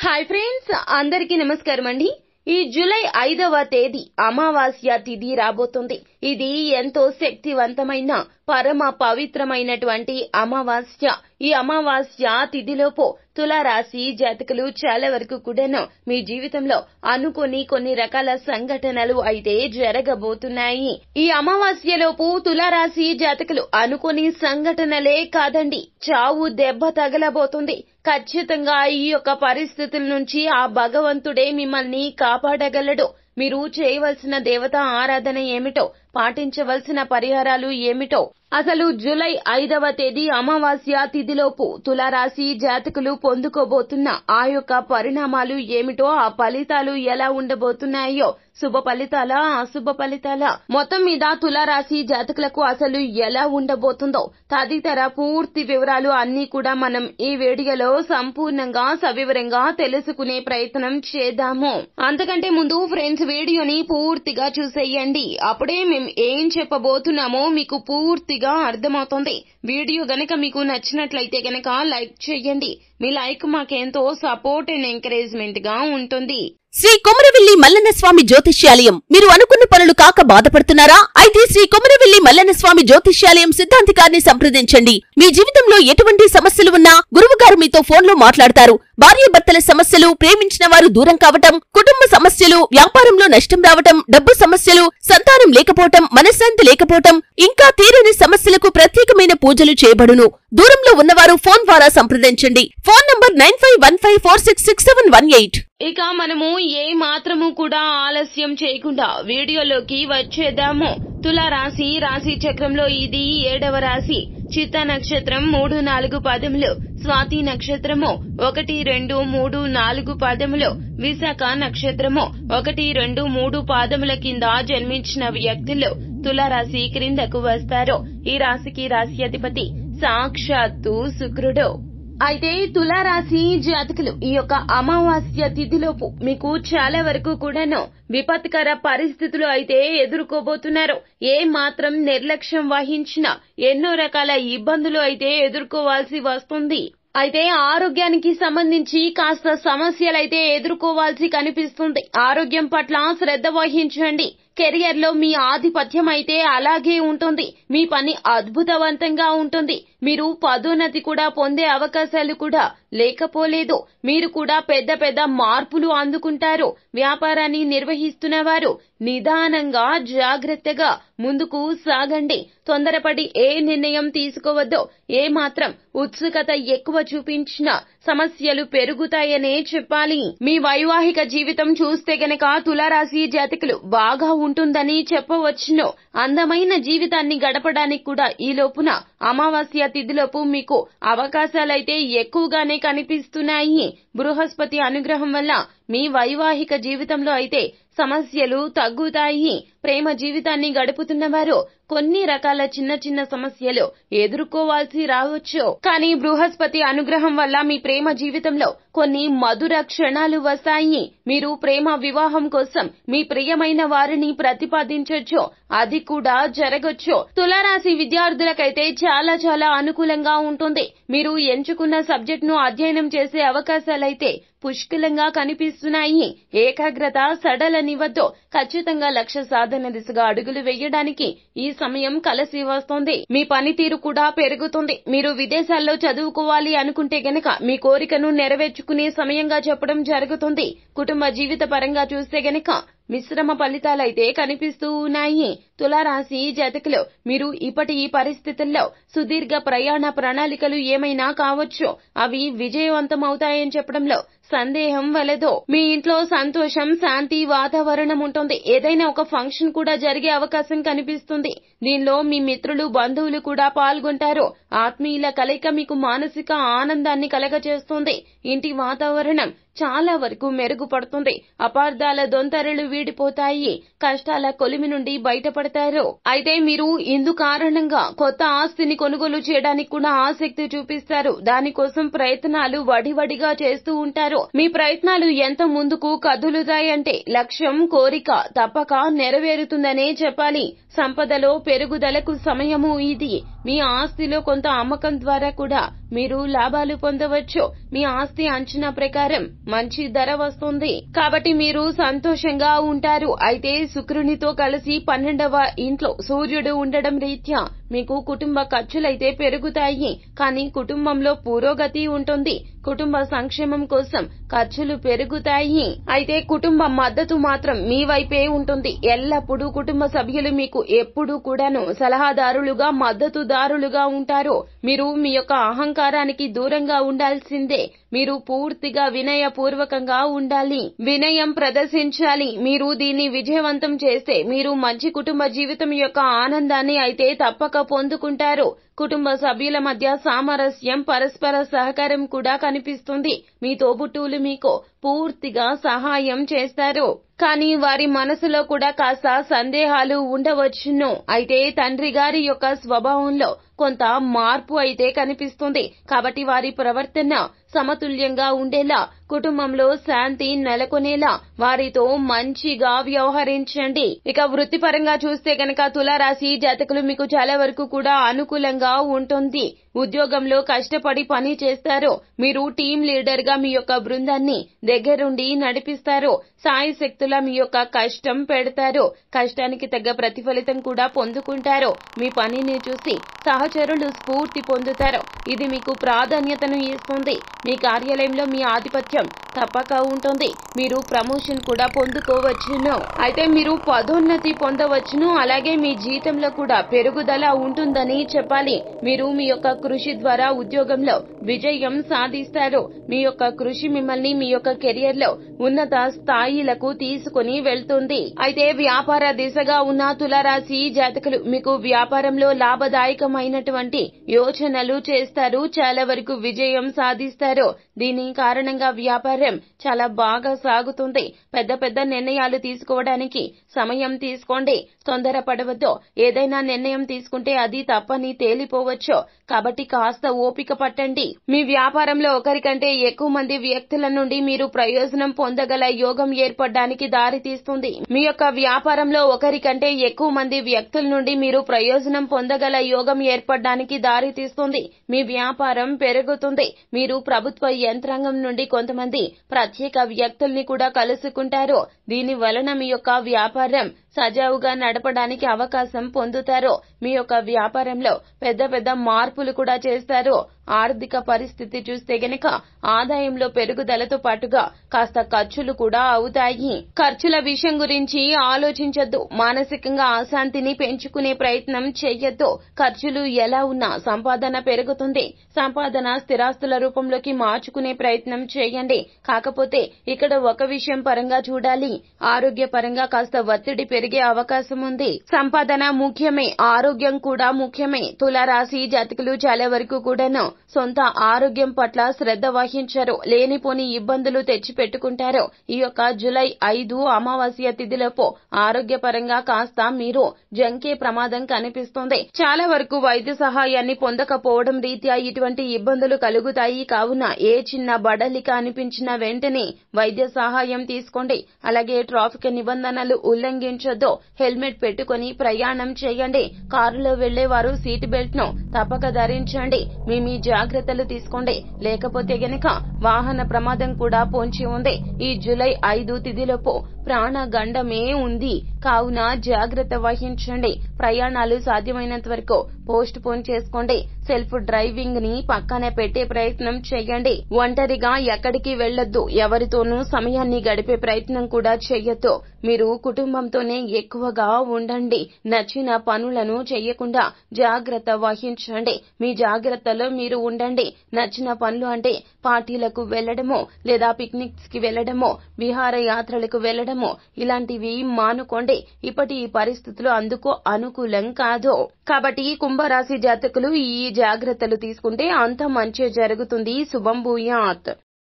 Hi friends, అందరికీ నమస్కారం అండి. ఈ జూలై 5వ తేదీ అమావాస్య తిథి రాబోతుంది. ఇది ఎంతో శక్తివంతమైన పరమ పవిత్రమైనటువంటి అమావాస్య. ఈ అమావాస్య తిథిలోపు తులారాశి జాతకులు చాలా వరకు కూడాను మీ జీవితంలో అనుకోని కొన్ని రకాల సంఘటనలు అయితే జరగబోతున్నాయి. ఈ అమావాస్యలోపు తులారాశి జాతకులు అనుకోని సంఘటనలే కాదండి, చావు దెబ్బ తగలబోతుంది. ఖచ్చితంగా ఈ యొక్క పరిస్థితుల నుంచి ఆ భగవంతుడే మిమ్మల్ని కాపాడగలడు. మీరు చేయవలసిన దేవతా ఆరాధన ఏమిటో, పాటించవలసిన పరిహారాలు ఏమిటో, అసలు జూలై 5వ తేదీ అమావాస్య తిథిలోపు తులారాశి జాతకులు పొందుకోబోతున్న ఆ యొక్క పరిణామాలు ఏమిటో, ఆ ఫలితాలు ఎలా ఉండబోతున్నాయో, శుభ ఫలితాలా అశుభ ఫలితాలా, మొత్తం మీద తులారాశి జాతకులకు అసలు ఎలా ఉండబోతుందో తదితర పూర్తి వివరాలు అన్ని కూడా మనం ఈ వీడియోలో సంపూర్ణంగా సవివరంగా తెలుసుకునే ప్రయత్నం చేద్దాము. అంతకంటే ముందు ఫ్రెండ్స్, వీడియోని పూర్తిగా చూసేయండి. అప్పుడే మేము ఏం చెప్పబోతున్నామో మీకు పూర్తిగా అర్థమవుతుంది. వీడియో గనక మీకు నచ్చినట్లయితే గనక లైక్ చేయండి. మీ లైక్ మాకెంతో సపోర్ట్ అండ్ ఎంకరేజ్మెంట్ గా ఉంటుంది. శ్రీ కొమరవెల్లి మల్లన్న స్వామి జ్యోతిష్యాలయం. మీరు అనుకున్న పనులు కాక బాధపడుతున్నారా? అయితే శ్రీ కొమరవెల్లి మల్లన్న స్వామి జ్యోతిష్యాలయం సిద్ధాంతికారిని సంప్రదించండి. మీ జీవితంలో ఎటువంటి సమస్యలు ఉన్నా గురువుగారు మీతో ఫోన్లో మాట్లాడతారు. భార్యాభర్తల సమస్యలు, ప్రేమించిన వారు దూరం కావటం, కుటుంబ సమస్యలు, వ్యాపారంలో నష్టం రావటం, డబ్బు సమస్యలు, సంతానం లేకపోవటం, మనశ్శాంతి లేకపోవటం, ఇంకా తీరని సమస్యలకు ప్రత్యేకమైన పూజలు చేయబడును. దూరంలో ఉన్నవారు ఫోన్ ద్వారా సంప్రదించండి. Phone number 9515466718. ఇక మనము ఏ మాత్రము కూడా ఆలస్యం చేయకుండా వీడియోలోకి వచ్చేద్దాము. తులారాశి రాశి చక్రంలో ఇది 7వ రాశి. చిత్త నక్షత్రం 3, 4 పదములు, స్వాతి నక్షత్రము 1, 2, 3, 4 పదములు, విశాఖ నక్షత్రము 1, 2, 3 పాదముల కింద జన్మించిన వ్యక్తులు తులారాశి క్రిందకు వస్తారు. ఈ రాశికి రాశి అధిపతి సాక్షాత్తు శుక్రుడు. అయితే తులారాశి జాతకులు ఈ యొక్క అమావాస్య తిథిలోపు మీకు చాలా వరకు కూడాను విపత్కర పరిస్థితులు అయితే ఎదుర్కోబోతున్నారు. ఏ మాత్రం నిర్లక్ష్యం వహించినా ఎన్నో రకాల ఇబ్బందులు అయితే ఎదుర్కోవాల్సి వస్తుంది. అయితే ఆరోగ్యానికి సంబంధించి కాస్త సమస్యలైతే ఎదుర్కోవాల్సి కనిపిస్తుంది. ఆరోగ్యం పట్ల శ్రద్ధ వహించండి. కెరియర్ లో మీ ఆధిపత్యం అయితే అలాగే ఉంటుంది. మీ పని అద్భుతవంతంగా ఉంటుంది. మీరు పదోన్నతి కూడా పొందే అవకాశాలు కూడా లేకపోలేదు. మీరు కూడా పెద్ద పెద్ద మార్పులు అందుకుంటారు. వ్యాపారాన్ని నిర్వహిస్తున్న వారు నిదానంగా జాగ్రత్తగా ముందుకు సాగండి. తొందరపడి ఏ నిర్ణయం తీసుకోవద్దో. ఏ మాత్రం ఉత్సుకత ఎక్కువ చూపించినా సమస్యలు పెరుగుతాయనే చెప్పాలి. మీ వైవాహిక జీవితం చూస్తే గనక తులారాశి జాతకులు బాగా ఉంటుందని చెప్పవచ్చును. అందమైన జీవితాన్ని గడపడానికి కూడా ఈ లోపున అమావాస్య తిథిలోపు మీకు అవకాశాలైతే ఎక్కువగానే కనిపిస్తున్నాయి. బృహస్పతి అనుగ్రహం వల్ల మీ వైవాహిక జీవితంలో అయితే సమస్యలు తగ్గుతాయి. ప్రేమ జీవితాన్ని గడుపుతున్న వారు కొన్ని రకాల చిన్న చిన్న సమస్యలు ఎదుర్కోవాల్సి రావచ్చు. కానీ బృహస్పతి అనుగ్రహం వల్ల మీ ప్రేమ జీవితంలో కొన్ని మధుర క్షణాలు వస్తాయి. మీరు ప్రేమ వివాహం కోసం మీ ప్రియమైన వారిని ప్రతిపాదించొచ్చు. అది కూడా జరగొచ్చు. తులారాశి విద్యార్థులకైతే చాలా చాలా అనుకూలంగా ఉంటుంది. మీరు ఎంచుకున్న సబ్జెక్ట్ ను అధ్యయనం చేసే అవకాశాలైతే పుష్కలంగా కనిపిస్తున్నాయి. ఏకాగ్రత సడలనివ్వద్దు. ఖచ్చితంగా లక్ష్య సాధన దిశగా అడుగులు వేయడానికి ఈ సమయం కలిసి వస్తుంది. మీ పనితీరు కూడా పెరుగుతుంది. మీరు విదేశాల్లో చదువుకోవాలి అనుకుంటే గనక మీ కోరికను నెరవేర్చుకునే సమయంగా చెప్పడం జరుగుతుంది. కుటుంబ జీవిత పరంగా చూస్తే గనక మిశ్రమ ఫలితాలైతే కనిపిస్తూ ఉన్నాయి. తులారాశి జాతకులు మీరు ఇప్పటి ఈ పరిస్థితుల్లో సుదీర్ఘ ప్రయాణ ప్రణాళికలు ఏమైనా కావచ్చు. అవి విజయవంతమవుతాయని చెప్పడంలో సందేహం వలదు. మీ ఇంట్లో సంతోషం, శాంతి వాతావరణం ఉంటుంది. ఏదైనా ఒక ఫంక్షన్ కూడా జరిగే అవకాశం కనిపిస్తుంది. దీనిలో మీ మిత్రులు, బంధువులు కూడా పాల్గొంటారు. ఆత్మీయుల కలయిక మీకు మానసిక ఆనందాన్ని కలగజేస్తుంది. ఇంటి వాతావరణం చాలా వరకు మెరుగుపడుతుంది. అపార్థాల దొంతరలు వీడిపోతాయి. కష్టాల కొలిమి నుండి బయటపడతారు. అయితే మీరు ఇందు కారణంగా కొత్త ఆస్తిని కొనుగోలు చేయడానికి కూడా ఆసక్తి చూపిస్తారు. దానికోసం ప్రయత్నాలు వడివడిగా చేస్తూ ఉంటారు. మీ ప్రయత్నాలు ఎంత ముందుకు కదులుతాయంటే లక్ష్యం, కోరిక తప్పక నెరవేరుతుందనే చెప్పాలి. సంపదలో పెరుగుదలకు సమయము ఇది. మీ ఆస్తిలో కొంత అమ్మకం ద్వారా కూడా మీరు లాభాలు పొందవచ్చు. మీ ఆస్తి అంచనా ప్రకారం మంచి ధర వస్తుంది కాబట్టి మీరు సంతోషంగా ఉంటారు. అయితే శుక్రునితో కలిసి 12వ ఇంట్లో సూర్యుడు ఉండడం రీత్యా మీకు కుటుంబ ఖర్చులైతే పెరుగుతాయి. కానీ కుటుంబంలో పురోగతి ఉంటుంది. కుటుంబ సంక్షేమం కోసం ఖర్చులు పెరుగుతాయి. అయితే కుటుంబ మద్దతు మాత్రం మీ వైపే ఉంటుంది. ఎల్లప్పుడూ కుటుంబ సభ్యులు మీకు ఎప్పుడూ కూడాను సలహాదారులుగా మద్దతుదారులుగా ఉంటారు. మీరు మీ యొక్క అహంకారానికి దూరంగా ఉండాల్సిందే. మీరు పూర్తిగా వినయపూర్వకంగా ఉండాలి, వినయం ప్రదర్శించాలి. మీరు దీన్ని విజయవంతం చేస్తే మీరు మంచి కుటుంబ జీవితం యొక్క ఆనందాన్ని అయితే తప్పక పొందుకుంటారు. కుటుంబ సభ్యుల మధ్య సామరస్యం, పరస్పర సహకారం కూడా కనిపిస్తుంది. మీ తోబుట్టువులు మీకు పూర్తిగా సహాయం చేస్తారు. కానీ వారి మనసులో కూడా కాస్త సందేహాలు ఉండవచ్చును. అయితే తండ్రి గారి యొక్క స్వభావంలో కొంత మార్పు అయితే కనిపిస్తుంది. కాబట్టి వారి ప్రవర్తన సమతుల్యంగా ఉండేలా, కుటుంబంలో శాంతి నెలకొనేలా వారితో మంచిగా వ్యవహరించండి. ఇక వృత్తిపరంగా చూస్తే గనక తులారాశి జాతకులు మీకు చాలా వరకు కూడా అనుకూలంగా ఉంటుంది. ఉద్యోగంలో కష్టపడి పని చేస్తారు. మీరు టీం లీడర్ గా మీ యొక్క బృందాన్ని దగ్గరుండి నడిపిస్తారు. సాయశక్తులా మీ యొక్క కష్టం పెడతారు. కష్టానికి తగ్గ ప్రతిఫలితం కూడా పొందుకుంటారు. మీ పనిని చూసి సహచరులు స్ఫూర్తి పొందుతారు. ఇది మీకు ప్రాధాన్యతను ఇస్తుంది. మీ కార్యాలయంలో మీ ఆధిపత్యం తప్పక ఉంటుంది. మీరు ప్రమోషన్ కూడా పొందుకోవచ్చును. అయితే మీరు పదోన్నతి పొందవచ్చును. అలాగే మీ జీతంలో కూడా పెరుగుదల ఉంటుందని చెప్పాలి. మీరు మీ యొక్క కృషి ద్వారా ఉద్యోగంలో విజయం సాధిస్తారు. మీ యొక్క కృషి మిమ్మల్ని మీ యొక్క కెరియర్ లో ఉన్నత స్థాయిలకు తీసుకుని వెళ్తుంది. అయితే వ్యాపార దిశగా ఉన్న తులారాశి జాతకులు మీకు వ్యాపారంలో లాభదాయకమైనటువంటి యోచనలు చేస్తారు. చాలా వరకు విజయం సాధిస్తారు. దీని కారణంగా వ్యాపారం చాలా బాగా సాగుతుంది. పెద్ద పెద్ద నిర్ణయాలు తీసుకోవడానికి సమయం తీసుకోండి. తొందరపడవద్దు. ఏదైనా నిర్ణయం తీసుకుంటే అది తప్పని తేలిపోవచ్చు. కాబట్టి కాస్త ఓపిక పట్టండి. మీ వ్యాపారంలో ఒకరికంటే ఎక్కువ మంది వ్యక్తుల నుండి మీరు ప్రయోజనం పొందగల యోగం ఏర్పడడానికి దారి తీస్తుంది. మీ యొక్క వ్యాపారంలో ఒకరికంటే ఎక్కువ మంది వ్యక్తుల నుండి మీరు ప్రయోజనం పొందగల యోగం ఏర్పడడానికి దారి తీస్తుంది. మీ వ్యాపారం పెరుగుతుంది. మీరు ప్రభుత్వ యంత్రాంగం నుండి కొంతమంది ప్రత్యేక వ్యక్తుల్ని కూడా కలుసుకుంటారు. దీని వలన మీ యొక్క వ్యాపారం సజావుగా నడపడానికి అవకాశం పొందుతారు. మీ యొక్క వ్యాపారంలో పెద్ద పెద్ద మార్పులు కూడా చేస్తారు. ఆర్థిక పరిస్థితి చూస్తే గనక ఆదాయంలో పెరుగుదలతో పాటుగా కాస్త ఖర్చులు కూడా అవుతాయి. ఖర్చుల విషయం గురించి ఆలోచించొద్దు. మానసికంగా అశాంతిని పెంచుకునే ప్రయత్నం చెయ్యొద్దు. ఖర్చులు ఎలా ఉన్నా సంపాదన పెరుగుతుంది. సంపాదన స్థిరాస్తుల రూపంలోకి మార్చుకునే ప్రయత్నం చేయండి. కాకపోతే ఇక్కడ ఒక విషయం పరంగా చూడాలి. ఆరోగ్య పరంగా కాస్త ఒత్తిడి పెరిగే అవకాశం ఉంది. సంపాదన ముఖ్యమే, ఆరోగ్యం కూడా ముఖ్యమే. తులారాశి జాతకులు చాలా వరకు కూడాను సొంత ఆరోగ్యం పట్ల శ్రద్ధ వహించరు. లేనిపోని ఇబ్బందులు తెచ్చి పెట్టుకుంటారు. ఈ యొక్క జూలై 5 అమావాస్య తిథిలోపు ఆరోగ్యపరంగా కాస్త మీరు జంకే ప్రమాదం కనిపిస్తుంది. చాలా వరకు వైద్య సహాయాన్ని పొందకపోవడం రీత్యా ఇటువంటి ఇబ్బందులు కలుగుతాయి. కావున ఏ చిన్న బడలిక అనిపించిన వెంటనే వైద్య సహాయం తీసుకోండి. అలాగే ట్రాఫిక్ నిబంధనలు ఉల్లంఘించొద్దు. హెల్మెట్ పెట్టుకుని ప్రయాణం చేయండి. కారులో వెళ్లేవారు సీట్ బెల్ట్ ను తప్పక ధరించండి. మీ జాగ్రత్తలు తీసుకోండి. లేకపోతే గనక వాహన ప్రమాదం కూడా పొంచి ఉంది. ఈ జూలై 5 తిథిలోపు ప్రాణగండమే ఉంది. కావున జాగ్రత్త వహించండి. ప్రయాణాలు సాధ్యమైనంత వరకు పోస్ట్ పోన్ చేసుకోండి. సెల్ఫ్ డ్రైవింగ్ ని పక్కన పెట్టే ప్రయత్నం చేయండి. ఒంటరిగా ఎక్కడికి వెళ్లొద్దు. ఎవరితోనూ సమయాన్ని గడిపే ప్రయత్నం కూడా చేయొద్దు. మీరు కుటుంబంతోనే ఎక్కువగా ఉండండి. నచ్చిన పనులను చేయకుండా జాగ్రత్త వహించండి. మీ జాగ్రత్తలో మీరు ఉండండి. నచ్చిన పనులు అంటే పార్టీలకు వెళ్లడమో లేదా పిక్నిక్స్ కి వెళ్లడమో విహారయాత్రలకు వెళ్లడమో ఇలాంటివి మానుకోండి. ఇప్పటి ఈ పరిస్థితులు అందుకు అనుకూలం కాదు. కాబట్టి కుంభరాశి జాతకులు ఈ జాగ్రత్తలు తీసుకుంటే అంత మంచి జరుగుతుంది. శుభం భూయాత్.